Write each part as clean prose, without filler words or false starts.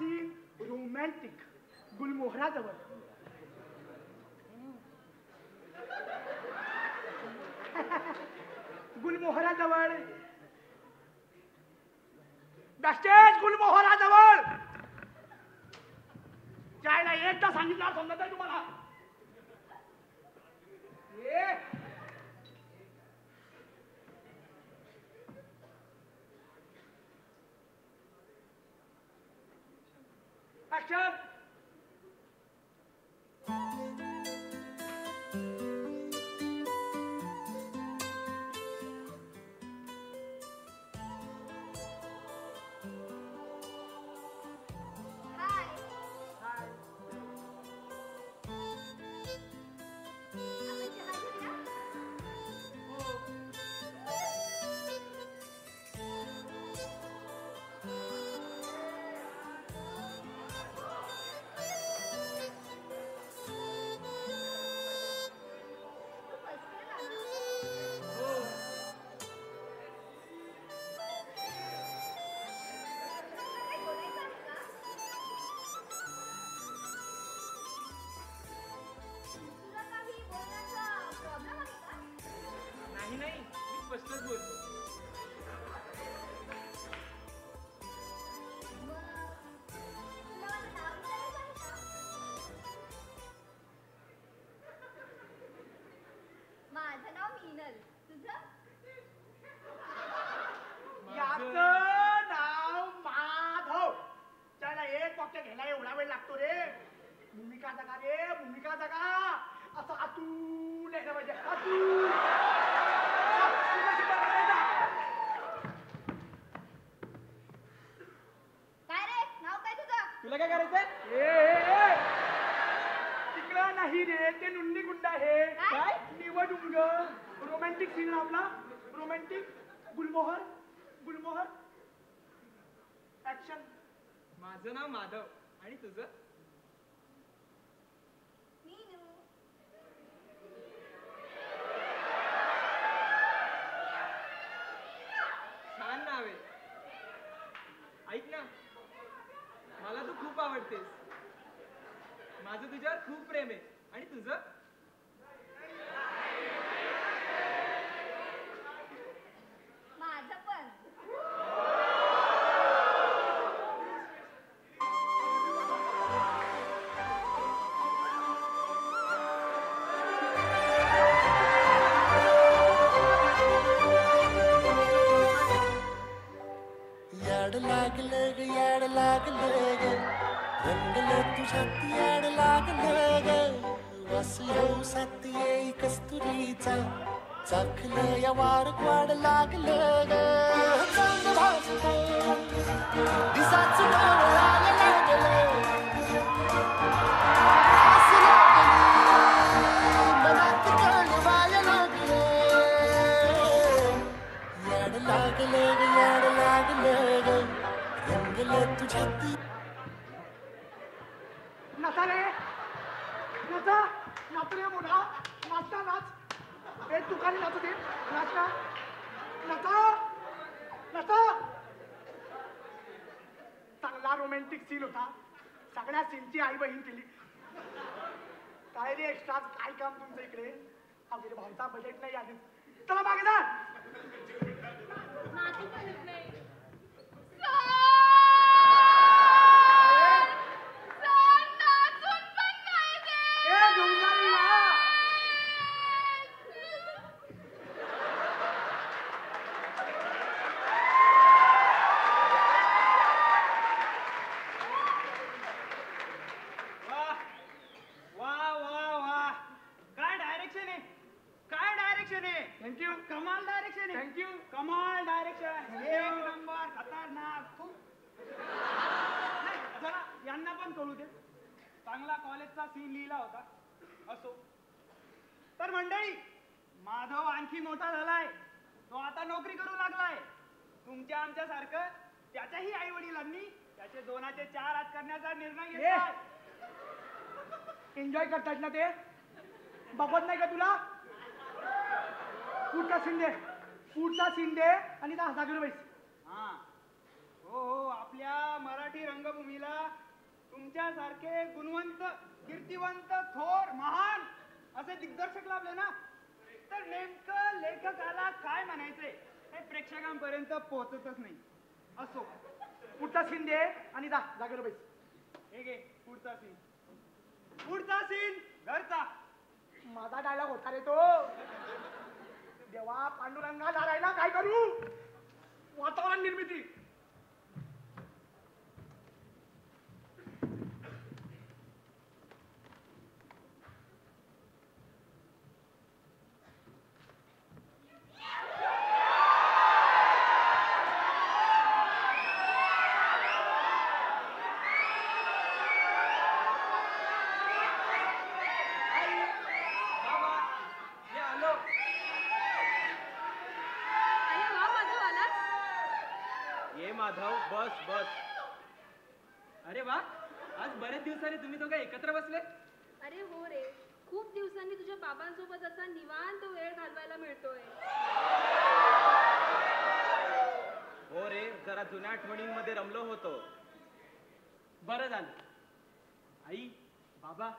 Scene romantic गुलमोहराजवळ. गुलमोहराजवळ बॅस्टेज गुलमोहराजवळ. जायला एकदा सांगितलं समजत आहे तुम्हाला. ऍक्शन. नाही, मी स्पष्टच बोलतो. माझं नाव मीनल. तुझं? याचं नाव माधव. त्याला एक वाक्य घ्यायला एवढा वेळ लागतो रे. भूमिका जगा रे, भूमिका जगा. असं आतून यायला पाहिजे. आतून. काय रे, नाव काय तुझं? तुला काय करायचंय? तिकडं नाही रे, ते नुन्नी गुंड आहे. काय? निवडुंग. रोमॅन्टिक सीन आपला. रोमॅन्टिक गुलमोहर. गुलमोहर. ऍक्शन. माझं नाव माधव आणि तुझं? मीनू. छान नाव आहे. ऐक ना, मला तू खूप आवडतेस. माझं तुझ्यावर खूप प्रेम आहे. आणि तुझं? माझं पण. याड लागलं ग, याड लागलं ग, रंगलं तुझ्यात याड लागलं ग. वास येऊ साथ येई कस्तुरीचा, चाखलं या वार वाड लागलं ग. चांद भासलं, दिसाचं डोळ्याला लागलं, आस लागली, मनात कळवायला लागलं. याड लागलं ग, याड लागलं ग, रंगलं तुझ्यात. नाचा रे, नाचा. नाच रे मोठा. नाचता नाच. हे तुकाने नाचू दे. नाचता. नाचा. नाचा. चांगला रोमॅन्टिक सीन होता. सगळ्या सीनची आई बहीण केली. काय रे एक्स्ट्रा काय काम तुमचं इकडे? आविर्भावचा बजेट नाही आधी. चला मागे जा. नातू पण येत नाही. थँक्यू. कमाल डायरेक्शन आहे. थँक्यू. कमाल डायरेक्शन. एक नंबर. खतरनाक. जरा यांना पण कळू दे. चांगला कॉलेजचा सीन लिहिला होता. असो. तर मंडळी, माधव आणखी मोठा झालाय. तो आता नोकरी करू लागलाय. तुमच्या आमच्या सारखं त्याच्याही आई वडिलांनी त्याचे 2चे 4 हात करण्याचा निर्णय घेतला. एन्जॉय करतात ना ते? बघत नाही का तुला? पुढचा शिंदे. पुढचा शिंदे आणि 10 जागेवर बैस. हा. हो, आपल्या मराठी रंगभूमीला तुमच्यासारखे गुणवंत कीर्तिवंत थोर महान असे दिग्दर्शक लाभले ना तर नेमकं लेखकाला काय म्हणायचंय हे प्रेक्षकांपर्यंत पोहोचतच नाही. असो, पुढचा सीन दे आणि जा जागेवर बैस. हे घे पुढचा सीन. पुढचा सीन घरचा. माझा डायलॉग होता रे तो. देवा पांडुरंगा नारायणा काय करू. वातावरण निर्मिती. माधव बस बस. अरे वा, आज बरेच दिवसांनी तुम्ही दोघं एकत्र बसले. अरे हो रे, खूप दिवसांनी तुझ्या बाबांसोबत असा निवांत वेळ घालवायला मिळतोय. हो रे, जरा जुन्या आठवणींमध्ये रमलो होतो. बरं झालं. आई, बाबा,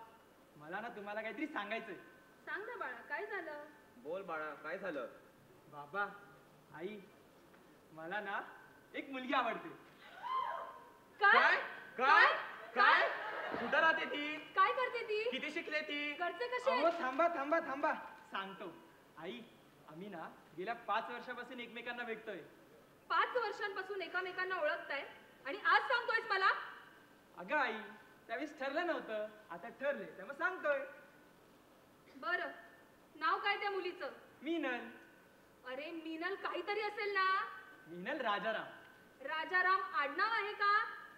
मला ना तुम्हाला काहीतरी सांगायचंय. सांग ना बाळा, काय झालं? बोल बाळा, काय झालं? बाबा, आई, मला ना एक मुलगी आवडते. काय काय काय? कुठं राहते ती? काय करते ती? किती शिकले ती? घरचे कसे अहो, आहेत? थांबा थांबा थांबा, सांगतो. आई, आम्ही ना गेल्या 5 वर्षापासून एकमेकांना भेटतोय. 5 वर्षांपासून एकामेकांना ओळखताय आणि आज सांगतोयस मला? अगं आई, त्यावेळेस ठरलं नव्हतं, आता ठरले त्यामुळे सांगतोय. बरं, नाव काय त्या मुलीचं? मीनल. अरे मीनल काहीतरी असेल ना? मीनल राजाराम. राजाराम आडनाव आहे का?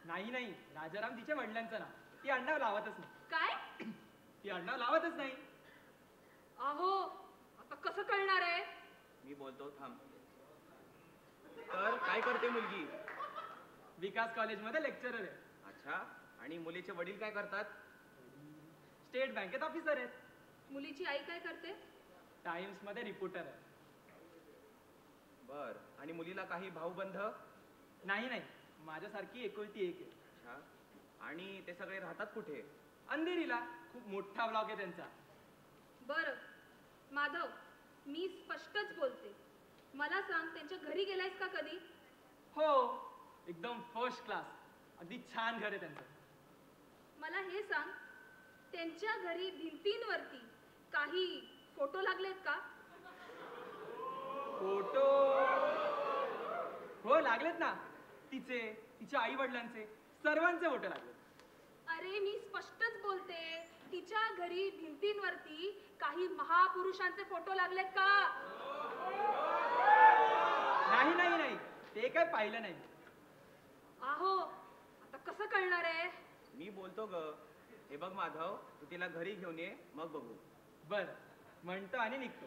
नाही नाही, राजाराम तिच्या वडिलांचं नाव. ती आडनाव लावतच नाही. काय? ती आडनाव लावतच नाही. अहो, आता कसं कळणार आहे? मी बोलतो, थांब. तर काय करते मुलगी? विकास कॉलेजमध्ये लेक्चरर आहे. अच्छा, आणि मुलीचे वडील काय करतात? स्टेट बँकेत ऑफिसर आहेत. मुलीची आई काय करते? टाइम्स मध्ये रिपोर्टर आहे. बर, आणि मुलीला काही भाऊबंध? नाही नाही, माझ्यासारखी एकुलती एक आहे. अच्छा, आणि ते सगळे राहतात कुठे? अंधेरीला. खूप मोठा ब्लॉक आहे त्यांचा. बरं माधव, मी स्पष्टच बोलते. मला सांग, त्यांच्या घरी गेलायस का कधी? हो, एकदम फर्स्ट क्लास. अगदी छान घर आहे त्यांचं. मला हे सांग, त्यांच्या घरी भिंतींवरती काही फोटो लागलेत का? फोटो हो लागलेत ना. तिचे, तिच्या आई वडिलांचे, सर्वांचे फोटो लागलेत. अरे मी स्पष्टच बोलते, तिच्या घरी भिंतींवरती काही महापुरुषांचे फोटो लागलेत का? नाही नाही नाही, ते काय पाहिलं नाही. आहो, आता कसं कळणार आहे? मी बोलतो ग. हे बघ माधव, तू तिला घरी घेऊन ये, मग बघू. बर, म्हणतो आणि निघतो.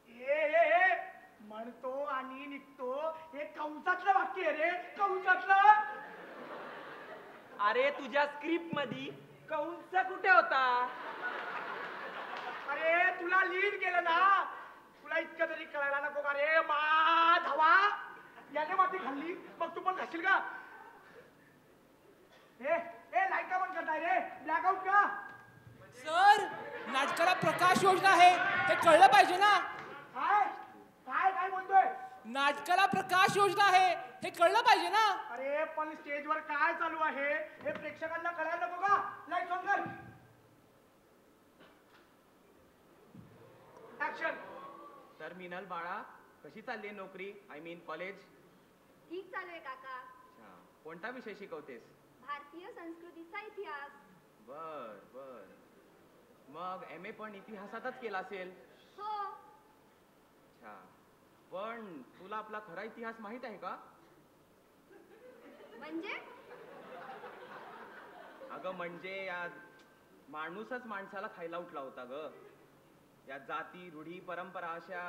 ए म्हणतो आणि निघतो, हे कंसातलं वाक्य आहे रे, कंसातलं. अरे तुझ्या स्क्रिप्ट मध्ये कंस कुठे होता? अरे तुला लीड केलं ना, तुला इतकं तरी कळायला नको का रे माधवा? याने माती खाल्ली, मग तू पण खाशील का? ए लाईट का बंद करताय रे? ब्लॅकआउट का? सर, नाटकाला प्रकाश योजना आहे, हे कळलं पाहिजे ना. काय काय काय म्हणतोय? नाटकाला प्रकाश योजना आहे, हे कळलं पाहिजे ना. अरे पण स्टेजवर काय चालू आहे हे प्रेक्षकांना कळायला नको का? लाईट ऑन कर. ऍक्शन. तर मीनल बाळा, कशी चालली आहे नोकरी? I mean college? ठीक चालू आहे काका. अच्छा, कोणता विषय शिकवतेस? भारतीय संस्कृतीचा इतिहास. बर बर, मग MA पण इतिहासातच केला असेल? हो. अच्छा, पण तुला आपला खरा इतिहास माहित आहे का? म्हणजे? अगं म्हणजे या माणूसच माणसाला खायला उठला होता ग. या जाती, रूढी, परंपरा अशा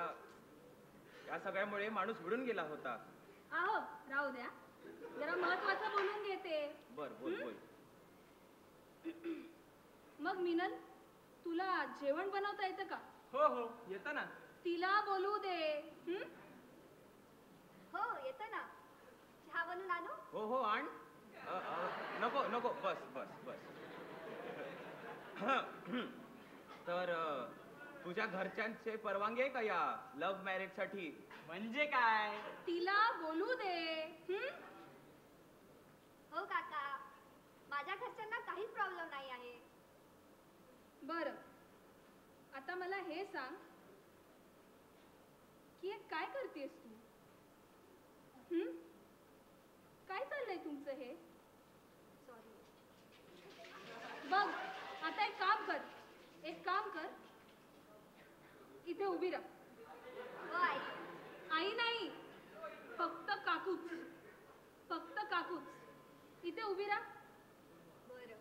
या सगळ्यामुळे माणूस विडून गेला होता. आहो, राहू द्या, जरा महत्वाचं बोलून घेते. बर बोल बोल. मग मिनल, तुला जेवण बनवता येतं का? हो हो, येतं ना. तिला बोलू दे. हो येतं ना. चहा बनवून आणू? हो हो आण. नको नको बस बस बस. तर तुझ्या घरच्यांचे परवानगी आहे का या लव्ह मॅरेज साठी? म्हणजे काय? तिला बोलू दे. हो काका, माझ्या घरच्यांना काहीच प्रॉब्लेम नाही आहे. बरं, आता मला हे सांग की हे काय करतेस तू? काय चाललंय तुमचं हे? सॉरी. बघ, आता एक काम कर, इथे उभी राहा. हो आई. आई नाही, फक्त काकूच. इथे उभी राहा. बरं.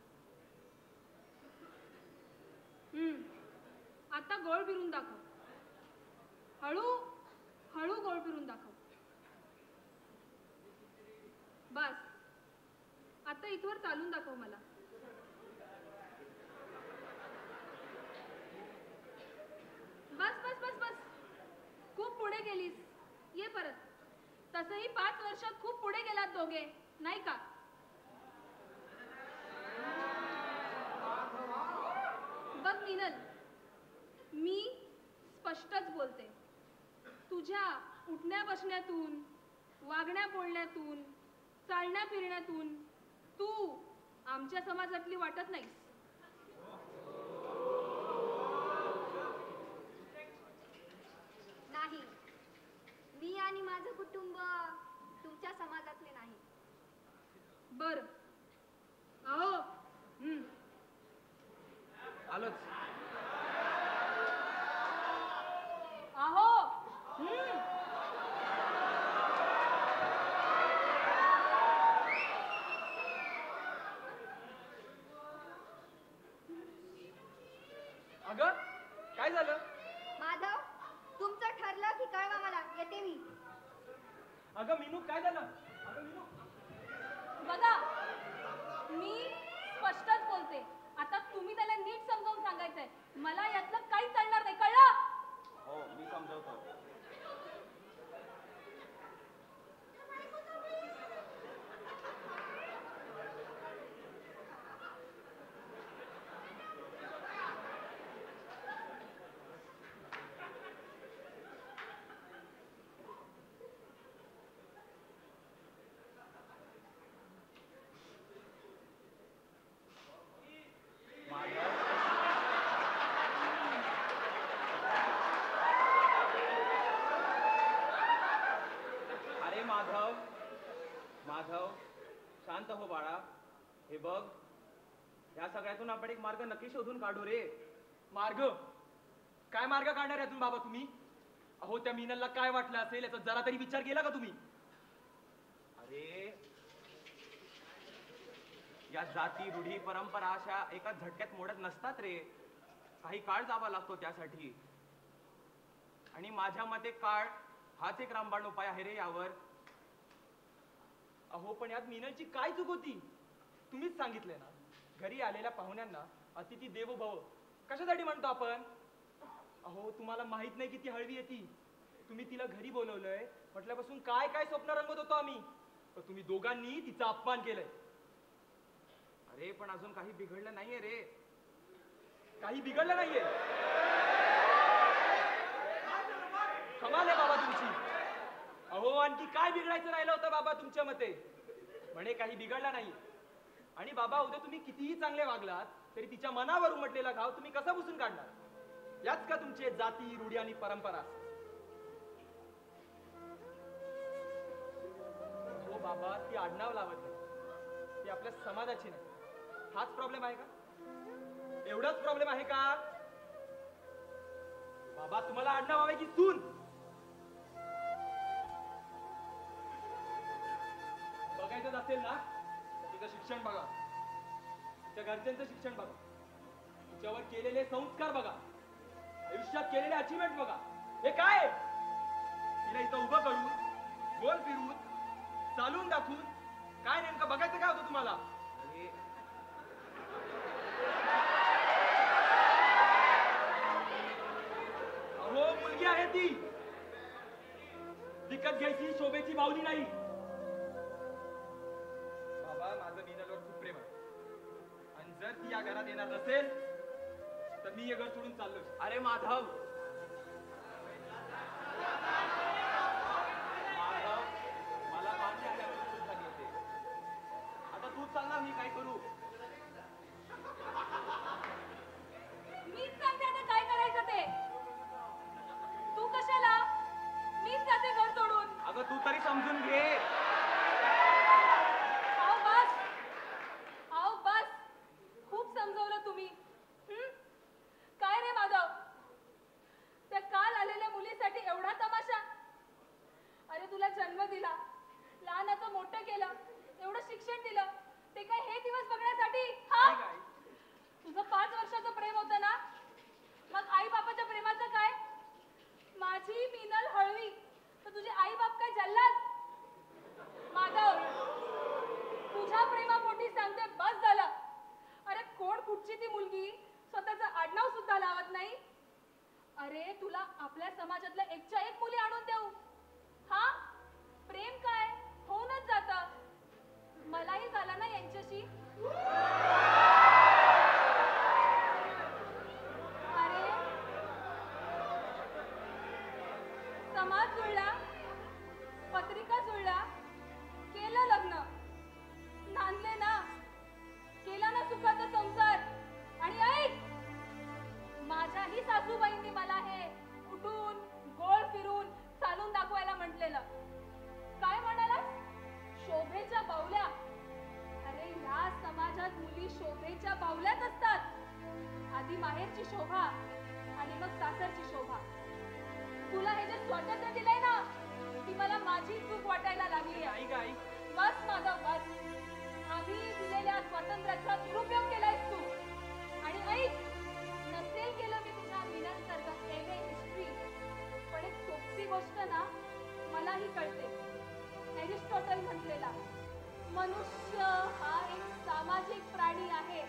आता गोळ फिरून दाखव. हळू गोळ फिरून दाखव. बस, आता इथवर चालून दाखव मला. बस बस बस बस, खूप पुढे गेलीस. ये परत. तसंही 5 वर्षात खूप पुढे गेलात दोघे, नाही का? बघ मिनल, मी स्पष्टच बोलते. तुझ्या उठण्या बसण्यातून, वागण्या बोलण्यातून, चालण्या फिरण्यातून तू आमच्या समाजातली वाटत नाहीस. नाही, मी आणि माझं कुटुंब तुमच्या समाजातले नाही. बर, अहो. आलोच. अहो. अगं काय झालं? माधव, तुमचं ठरलं की कळवा मला, येते मी. अगं मीनू काय झालं? अगं मीनू. बघा, मी स्पष्टच बोलते. आता तुम्ही त्याला नीट समजावून सांगायचंय. मला यातलं काहीच चालणार नाही, कळलं? हो, मी समजवतो. अरे माधव, माधव, शांत हो बाळा. हे बघ, या सगळ्यातून आपण एक मार्ग नक्की शोधून काढू रे. मार्ग? काय मार्ग काढणार यातून बाबा तुम्ही? अहो त्या मीनलला काय वाटलं असेल याचा जरा तरी विचार केला का तुम्ही? अरे, या जाती, रूढी, परंपरा अशा एका झटक्यात मोडत नसतात रे. काही काळ जावा लागतो त्यासाठी. आणि माझ्या मते काळ हाच एक रामबाण उपाय आहे रे यावर. अहो पण यात मीनलची काय चूक होती? तुम्हीच सांगितलंय ना, घरी आलेल्या पाहुण्यांना अतिथी देवो भव कशासाठी म्हणतो आपण? अहो तुम्हाला माहित नाही किती हळवी आहे ती. तुम्ही तिला घरी बोलवलंय म्हटल्यापासून काय काय स्वप्न रंगत होतो आम्ही, पण तुम्ही दोघांनी तिचा अपमान केलाय. अरे पण अजून काही बिघडलं नाहीये रे. काही बिघडलं नाहीये? कमाल आहे बाबा तुमची. अहो आणखी काय बिघडायचं राहिलं होतं बाबा तुमच्या मते? म्हणे काही बिघडला नाही. आणि बाबा उद्या तुम्ही कितीही चांगले वागलात तरी तिच्या मनावर उमटलेला घाव तुम्ही कसा पुसून काढणार? याच का तुमचे जाती, रूढी आणि परंपरा? हो बाबा, ती आडनाव लावत नाही, ती आपल्या समाजाची नाही. हाच प्रॉब्लेम आहे का? एवढाच प्रॉब्लेम आहे का? बाबा तुम्हाला आडनाव हवे की सून? बघायचंच असेल ना तर तिचं शिक्षण बघा, तिच्या घरच्यांचं शिक्षण बघा, तिच्यावर केलेले संस्कार बघा, आयुष्यात केलेले अचिव्हमेंट बघा. हे काय? तिला इथं उभं करून, गोल फिरून, चालून दाखवून काय नेमकं बघायचं काय होतं तुम्हाला? अरे अहो मुलगी आहे ती, विकत घ्यायची शोभेची बावली नाही. बाबा माझं मीनलवर खूप प्रेम आहे. जर ती या घरात येणार नसेल तर मी हे घर सोडून चाललोय. अरे माधव, माधव, मला मान्य आहे आपण चूक झाली होती. आता तूच सांग ना मी काय करू. मीच सांगते आता काय करायचं ते. तू कशाला? मीच जाते घर सोडून. अगं तू तरी समजून घे. आओ बस, आओ बस. खूप समजवलं तुम्ही. काय रे माधव, त्या काल आलेल्या मुलीसाठी एवढा तमाशा? अरे तुला जन्म दिला, लहानाचं मोठं केलं, एवढं शिक्षण दिलं, ते काय हे दिवस बघण्यासाठी? हा, तुझं 5 वर्षाचं प्रेम होतं ना, मग आई बापाच्या प्रेमाचं काय? माझी मिनल हळवी तर तुझे आई बाप काय जल्लाद? माधव, तुझ्या प्रेमापोटी सांगते बस झालं. अरे कोण कुठची ती मुलगी स्वतःचं आडनाव सुद्धा लावत नाही? अरे तुला आपल्या समाजातल्या एकच्या एक मुली आणून देऊ? हा, प्रेम काय होऊनच जातं. मलाही झालं ना यांच्याशी. अरे समाज जुळला, पत्रिका जुळला, केलं लग्न, नांदले ना, केला ना सुखाचा संसार. आणि ऐक, माझ्याही सासूबाईंनी मला हे उठून गोल फिरून चालून दाखवायला म्हटलेलं. काय म्हणालास? शोभेच्या बावल्या. अरे या समाजात मुली शोभेच्या बावल्याच असतात. आधी माहेरची शोभा आणि मग सासरची शोभा. तुला हे जे स्वातंत्र्य दिलंय ना, ती मला माझी चूक वाटायला लागली आहे. ऐक ऐक, बस माधव बस. आम्ही दिलेल्या स्वातंत्र्याचा दुरुपयोग केलायस तू. आणि ऐक, नसेल केलं मी तुझ्या विनंतर्गत एम ए हिस्ट्री, पण एक सोपी गोष्ट ना मलाही कळते. एरिस्टॉटल म्हटलेला, मनुष्य हा एक सामाजिक प्राणी आहे.